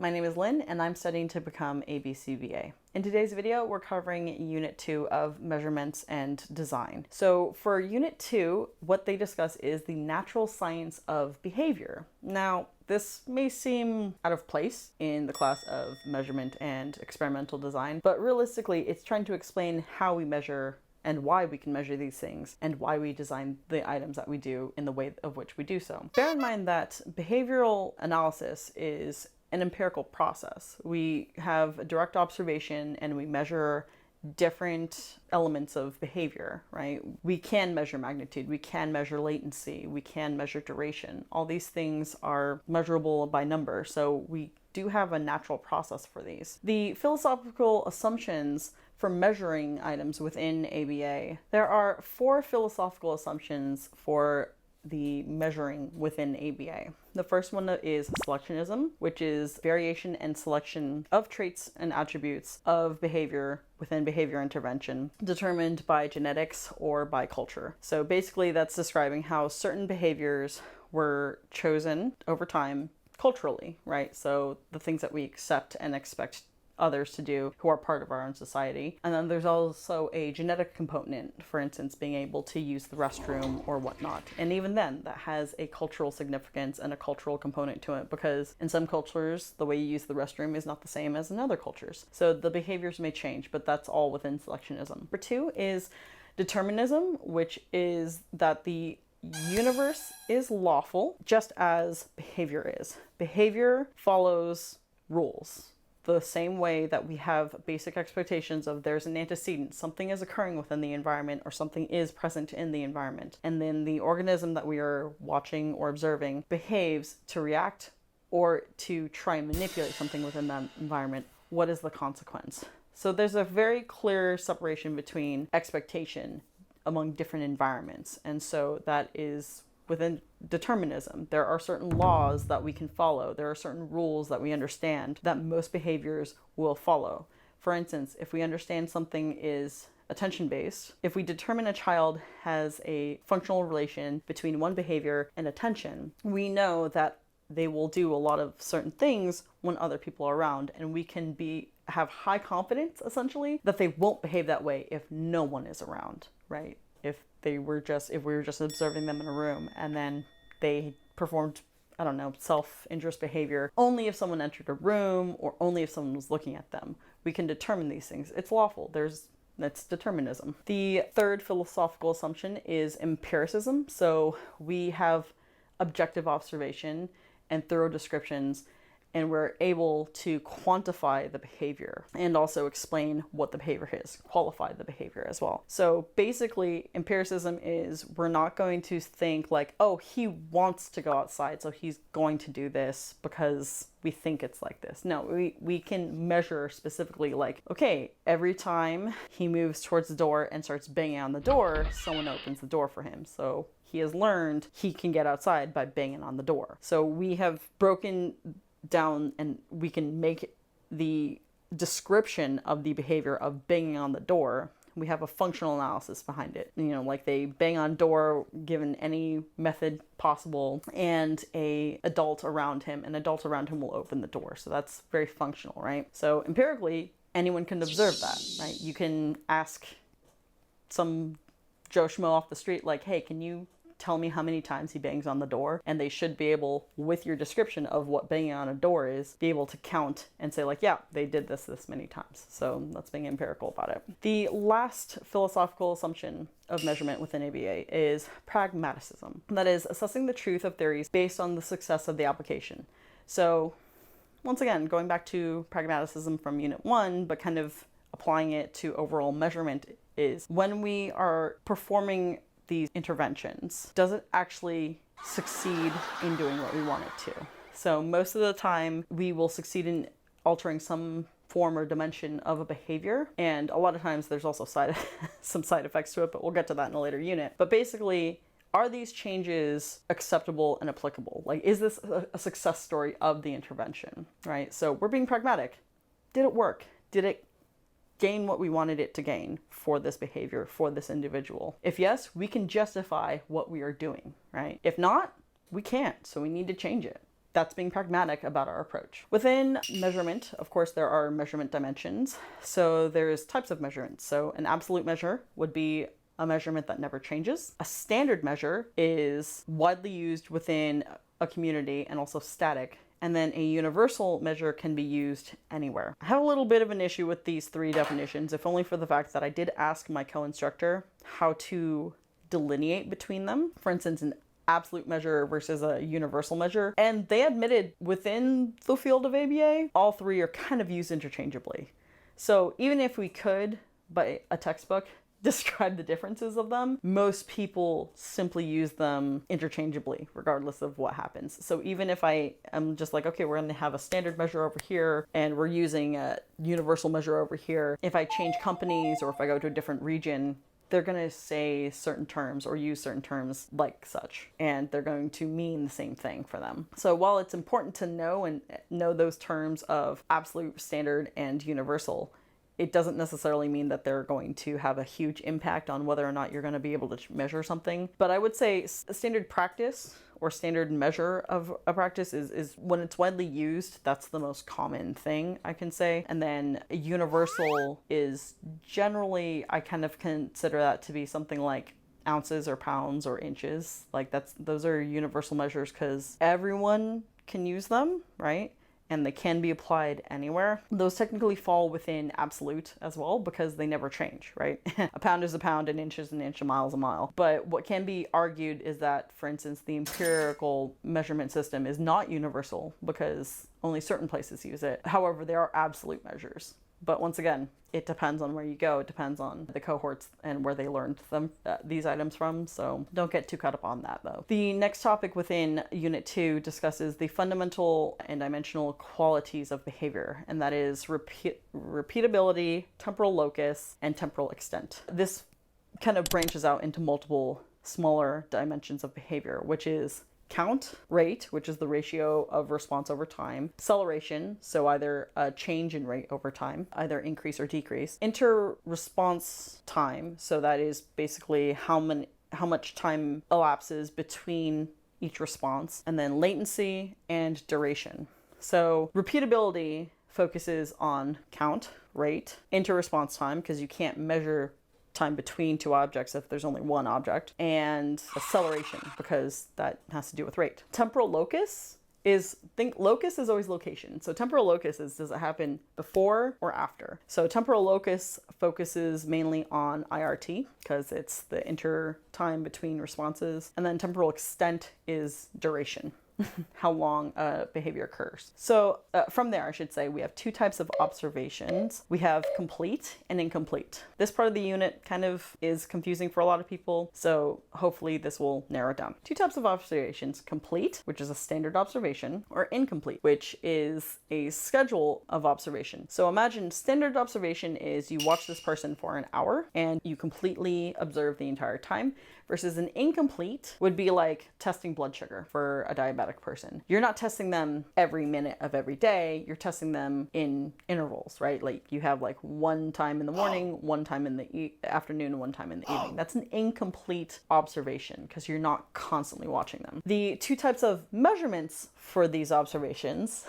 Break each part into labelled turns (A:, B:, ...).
A: My name is Lynn and I'm studying to become a B.C.B.A. In today's video, we're covering Unit 2 of Measurements and Design. So for Unit 2, what they discuss is the natural science of behavior. Now, this may seem out of place in the class of measurement and experimental design, but realistically, it's trying to explain how we measure and why we can measure these things, and why we design the items that we do in the way of which we do so. Bear in mind that behavioral analysis is an empirical process. We have direct observation and we measure different elements of behavior, right? We can measure magnitude, we can measure latency, we can measure duration. All these things are measurable by number, so we do have a natural process for these. The philosophical assumptions for measuring items within ABA. There are 4 philosophical assumptions for the measuring within ABA. The first one is selectionism, which is variation and selection of traits and attributes of behavior within behavior intervention, determined by genetics or by culture. So basically that's describing how certain behaviors were chosen over time culturally, right? So the things that we accept and expect others to do who are part of our own society. And then there's also a genetic component, for instance, being able to use the restroom or whatnot. And even then, that has a cultural significance and a cultural component to it, because in some cultures, the way you use the restroom is not the same as in other cultures. So the behaviors may change, but that's all within selectionism. Number 2 is determinism, which is that the universe is lawful just as behavior is. Behavior follows rules. The same way that we have basic expectations of there's an antecedent, something is occurring within the environment or something is present in the environment. And then the organism that we are watching or observing behaves to react or to try and manipulate something within that environment. What is the consequence? So there's a very clear separation between expectation among different environments. And so that is within determinism. There are certain laws that we can follow. There are certain rules that we understand that most behaviors will follow. For instance, if we understand something is attention-based, if we determine a child has a functional relation between one behavior and attention, we know that they will do a lot of certain things when other people are around, and we can have high confidence, essentially, that they won't behave that way if no one is around, right? If we were just observing them in a room and then they performed, I don't know, self-interest behavior only if someone entered a room or only if someone was looking at them. We can determine these things. It's lawful. That's determinism. The third philosophical assumption is empiricism. So we have objective observation and thorough descriptions, and we're able to quantify the behavior and also explain what the behavior is, qualify the behavior as well. So basically, empiricism is we're not going to think like, oh, he wants to go outside, so he's going to do this because we think it's like this. No, we can measure specifically like, okay, every time he moves towards the door and starts banging on the door, someone opens the door for him. So he has learned he can get outside by banging on the door. So we have broken down and we can make the description of the behavior of banging on the door. We have a functional analysis behind it. You know, like they bang on door given any method possible and an adult around him will open the door. So that's very functional, right? So empirically, anyone can observe that, right? You can ask some Joe Schmo off the street, like, hey, can you tell me how many times he bangs on the door? And they should be able, with your description of what banging on a door is, be able to count and say like, yeah, they did this many times. So that's being empirical about it. The last philosophical assumption of measurement within ABA is pragmatism. That is assessing the truth of theories based on the success of the application. So once again, going back to pragmatism from Unit 1, but kind of applying it to overall measurement, is when we are performing these interventions, does it actually succeed in doing what we want it to? So most of the time we will succeed in altering some form or dimension of a behavior, and a lot of times there's also some side effects to it, but we'll get to that in a later unit. But basically, are these changes acceptable and applicable? Like, is this a success story of the intervention, right? So we're being pragmatic. Did it work? Did it gain what we wanted it to gain for this behavior, for this individual? If yes, we can justify what we are doing, right? If not, we can't, so we need to change it. that's being pragmatic about our approach. Within measurement, of course, there are measurement dimensions. So there's types of measurements. So an absolute measure would be a measurement that never changes. A standard measure is widely used within a community and also static. And then a universal measure can be used anywhere. I have a little bit of an issue with these three definitions, if only for the fact that I did ask my co-instructor how to delineate between them. For instance, an absolute measure versus a universal measure. And they admitted within the field of ABA, all three are kind of used interchangeably. So even if we could, by a textbook, describe the differences of them, most people simply use them interchangeably, regardless of what happens. So even if I am just like, okay, we're going to have a standard measure over here, and we're using a universal measure over here, if I change companies or if I go to a different region, they're going to say certain terms or use certain terms like such, and they're going to mean the same thing for them. So while it's important to know those terms of absolute, standard, and universal, it doesn't necessarily mean that they're going to have a huge impact on whether or not you're going to be able to measure something. But I would say standard practice or standard measure of a practice is when it's widely used, that's the most common thing I can say. And then universal is generally, I kind of consider that to be something like ounces or pounds or inches. Like those are universal measures because everyone can use them, right? And they can be applied anywhere. Those technically fall within absolute as well because they never change, right? A pound is a pound, an inch is an inch, a mile is a mile. But what can be argued is that, for instance, the empirical measurement system is not universal because only certain places use it. However, there are absolute measures. But once again, it depends on where you go. It depends on the cohorts and where they learned these items from. So don't get too caught up on that though. The next topic within Unit 2 discusses the fundamental and dimensional qualities of behavior, and that is repeatability, temporal locus, and temporal extent. This kind of branches out into multiple smaller dimensions of behavior, which is count, rate, which is the ratio of response over time, acceleration, so either a change in rate over time, either increase or decrease, interresponse time, so that is basically how much time elapses between each response, and then latency and duration. So repeatability focuses on count, rate, interresponse time, because you can't measure time between two objects if there's only one object, and acceleration because that has to do with rate. Temporal locus is, locus is always location. So temporal locus is, does it happen before or after? So temporal locus focuses mainly on IRT because it's the time between responses. And then temporal extent is duration. How long a behavior occurs. So from there, I should say, we have two types of observations. We have complete and incomplete. This part of the unit kind of is confusing for a lot of people, so hopefully this will narrow it down. Two types of observations: complete, which is a standard observation, or incomplete, which is a schedule of observation. So imagine standard observation is you watch this person for an hour and you completely observe the entire time, versus an incomplete would be like testing blood sugar for a diabetic person. You're not testing them every minute of every day, you're testing them in intervals, right? Like you have like one time in the morning, one time in the afternoon, and one time in the evening. That's an incomplete observation because you're not constantly watching them. The two types of measurements for these observations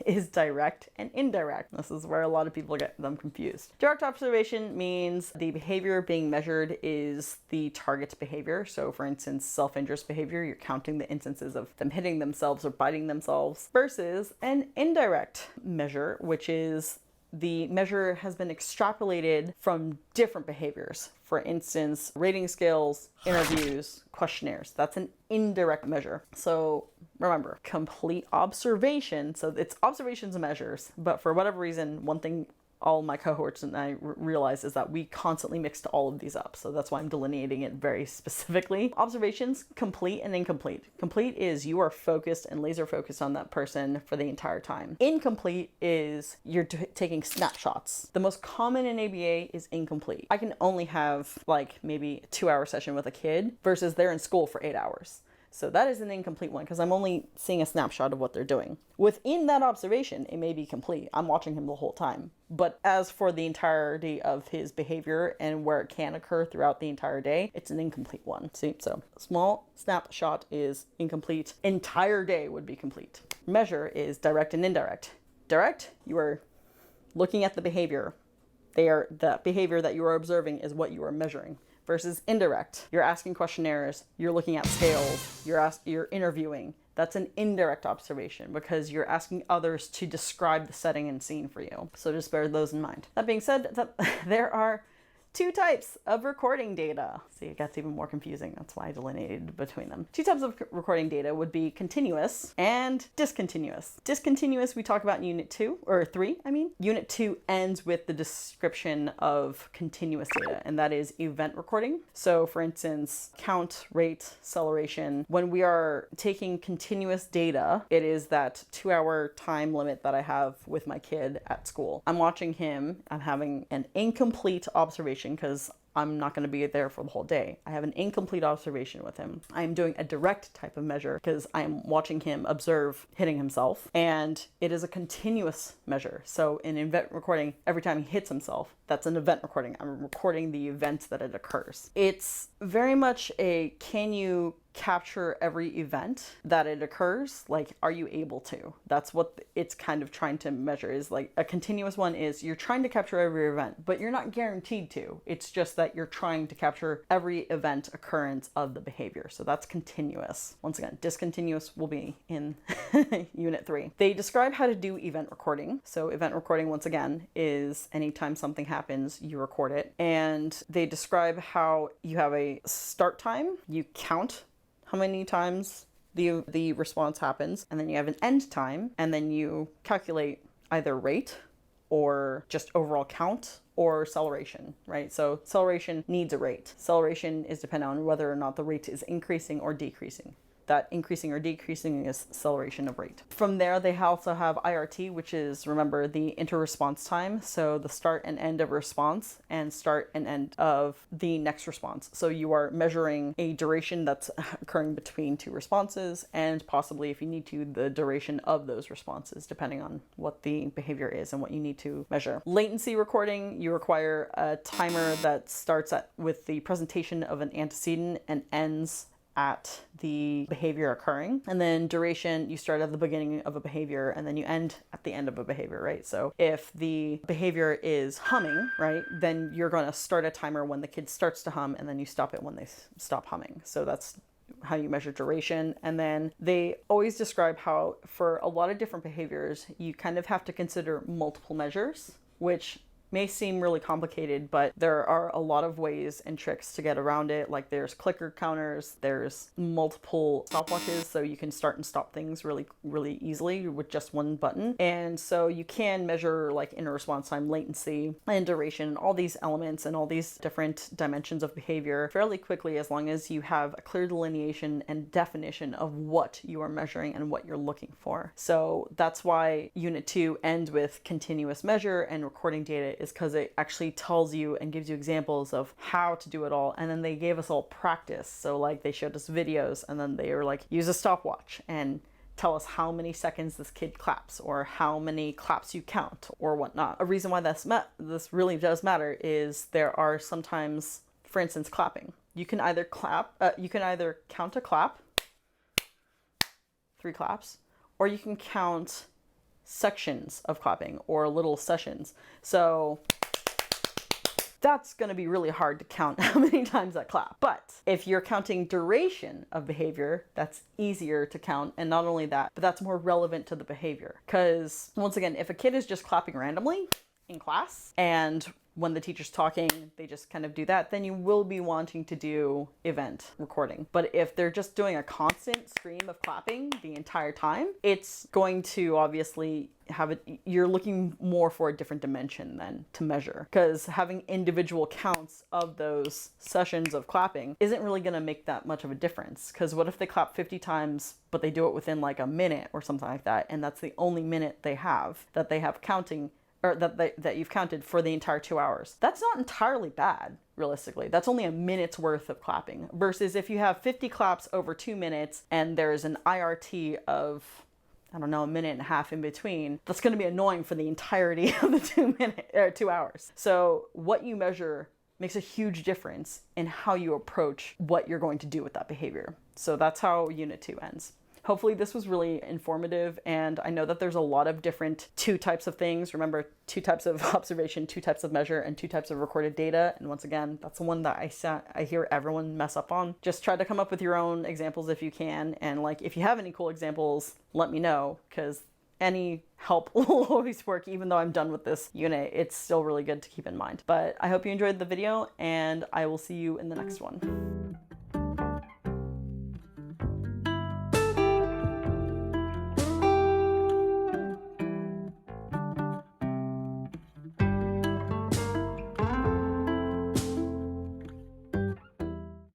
A: is direct and indirect. This is where a lot of people get them confused. Direct observation means the behavior being measured is the target's behavior. So for instance, self-injurious behavior, you're counting the instances of them hitting themselves or biting themselves, versus an indirect measure, which is the measure has been extrapolated from different behaviors. For instance, rating scales, interviews, questionnaires. That's an indirect measure. So remember, complete observation. So it's observations and measures, but for whatever reason, one thing all my cohorts and I realize is that we constantly mixed all of these up. So that's why I'm delineating it very specifically. Observations, complete and incomplete. Complete is you are focused and laser focused on that person for the entire time. Incomplete is you're taking snapshots. The most common in ABA is incomplete. I can only have like maybe a 2-hour session with a kid versus they're in school for 8 hours. So that is an incomplete one because I'm only seeing a snapshot of what they're doing. Within that observation, it may be complete. I'm watching him the whole time. But as for the entirety of his behavior and where it can occur throughout the entire day, it's an incomplete one. See, so small snapshot is incomplete. Entire day would be complete. Measure is direct and indirect. Direct, you are looking at the behavior. The behavior that you are observing is what you are measuring. Versus indirect, you're asking questionnaires, you're looking at scales, you're interviewing. That's an indirect observation because you're asking others to describe the setting and scene for you. So just bear those in mind. That being said, there are two types of recording data. See, it gets even more confusing. That's why I delineated between them. Two types of recording data would be continuous and discontinuous. Discontinuous we talk about in Unit 2, or 3, I mean. Unit 2 ends with the description of continuous data, and that is event recording. So for instance, count, rate, acceleration. When we are taking continuous data, it is that 2-hour time limit that I have with my kid at school. I'm watching him, I'm having an incomplete observation because I'm not going to be there for the whole day. I have an incomplete observation with him. I'm doing a direct type of measure because I'm watching him observe hitting himself, and it is a continuous measure. So in event recording, every time he hits himself, that's an event recording. I'm recording the event that it occurs. It's very much a, can you capture every event that it occurs? Like, are you able to? That's what it's kind of trying to measure. Is like a continuous one is you're trying to capture every event, but you're not guaranteed to. It's just that you're trying to capture every event occurrence of the behavior. So that's continuous. Once again, discontinuous will be in Unit 3. They describe how to do event recording. So event recording, once again, is anytime something happens, you record it. And they describe how you have a start time, you count how many times the response happens, and then you have an end time, and then you calculate either rate or just overall count or acceleration, right? So acceleration needs a rate. Acceleration is dependent on whether or not the rate is increasing or decreasing. That increasing or decreasing is acceleration of rate. From there, they also have IRT, which is, remember, the interresponse time. So the start and end of a response and start and end of the next response. So you are measuring a duration that's occurring between two responses, and possibly, if you need to, the duration of those responses, depending on what the behavior is and what you need to measure. Latency recording, you require a timer that starts with the presentation of an antecedent and ends at the behavior occurring. And then duration, you start at the beginning of a behavior and then you end at the end of a behavior, right? So if the behavior is humming, right, then you're going to start a timer when the kid starts to hum, and then you stop it when they stop humming. So that's how you measure duration. And then they always describe how for a lot of different behaviors, you kind of have to consider multiple measures, which may seem really complicated, but there are a lot of ways and tricks to get around it. Like there's clicker counters, there's multiple stopwatches, so you can start and stop things really, really easily with just one button. And so you can measure like interresponse time, latency, and duration, all these elements and all these different dimensions of behavior fairly quickly, as long as you have a clear delineation and definition of what you are measuring and what you're looking for. So that's why Unit 2 ends with continuous measure and recording data, is because it actually tells you and gives you examples of how to do it all. And then they gave us all practice. So like they showed us videos, and then they were like, use a stopwatch and tell us how many seconds this kid claps, or how many claps you count, or whatnot. A reason why this really does matter is there are sometimes, for instance, clapping. You can either count a clap, 3 claps, or you can count sections of clapping or little sessions. So that's going to be really hard to count how many times I clap. But if you're counting duration of behavior, that's easier to count. And not only that, but that's more relevant to the behavior. Because once again, if a kid is just clapping randomly in class, and when the teacher's talking, they just kind of do that, then you will be wanting to do event recording. But if they're just doing a constant stream of clapping the entire time, it's going to obviously you're looking more for a different dimension then to measure, because having individual counts of those sessions of clapping isn't really going to make that much of a difference. Because what if they clap 50 times, but they do it within like a minute or something like that, and that's the only minute they have that they have counting or that you've counted for the entire 2 hours. That's not entirely bad, realistically. That's only a minute's worth of clapping, versus if you have 50 claps over 2 minutes and there's an IRT of, I don't know, a minute and a half in between, that's going to be annoying for the entirety of the 2 hours. So what you measure makes a huge difference in how you approach what you're going to do with that behavior. So that's how Unit 2 ends. Hopefully this was really informative, and I know that there's a lot of different 2 types of things. Remember, 2 types of observation, 2 types of measure, and 2 types of recorded data. And once again, that's the one that I hear everyone mess up on. Just try to come up with your own examples if you can, and like if you have any cool examples, let me know, because any help will always work. Even though I'm done with this unit, it's still really good to keep in mind. But I hope you enjoyed the video, and I will see you in the next one.